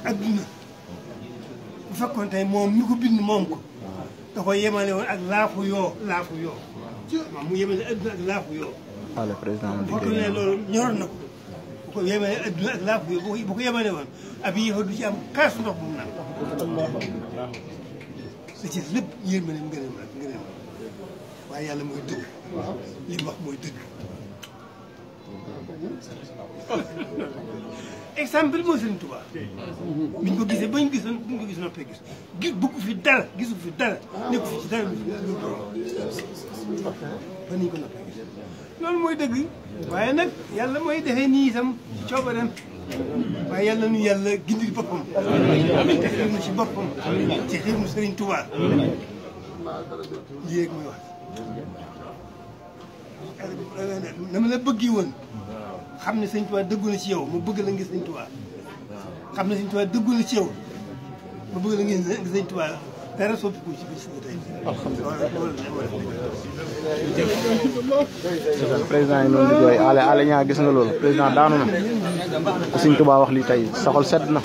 adduna bu fekkoon tey moom mi ko bind moom ko da ko yemale woon ak laafu yoo moom mu yemale adduna ak laafu yoo. wala président mu boo ko ne loolu ñoroon na ko bu ko yemale adduna ak laafu yoo bu ko yemale woon ab yéefa du ci am kaas ndox bu mu naan. da ci lépp yërmande ngëneem rek ngëneem waaye yàlla mooy dëgg li mu wax mooy dëgg. exemple mooy Sëriñ Tuubaa biñ ko gisee bañ gisoon buñ ko gis noppee gis bëggu fi dara gisu fi dara nekku fi ci dara lu ba niñ ko noppee gis loolu mooy dëgg waaye nag yàlla mooy defee nii itam ci coobareem waaye yàlla nu yàlla gindil boppam te xiir nu ci boppam te xiir nu Sëriñ Tuubaa lii rek mooy wax na ma la bëggi woon xam ne Sëñ Tuubaa dëggu na ci yow mu bëgg la ngir Sëñ Tuubaa xam ne Sëñ Tuubaa dëggu na ci yow mu bëgg la ngir Sëñ Tuubaa dara soppiku ci biir suñu tey. alhamdulilah. président yi noonu di jooy ale ñaa gis nga loolu président daanu na Sëñ Tuubaa wax lii tey sa xol sedd na.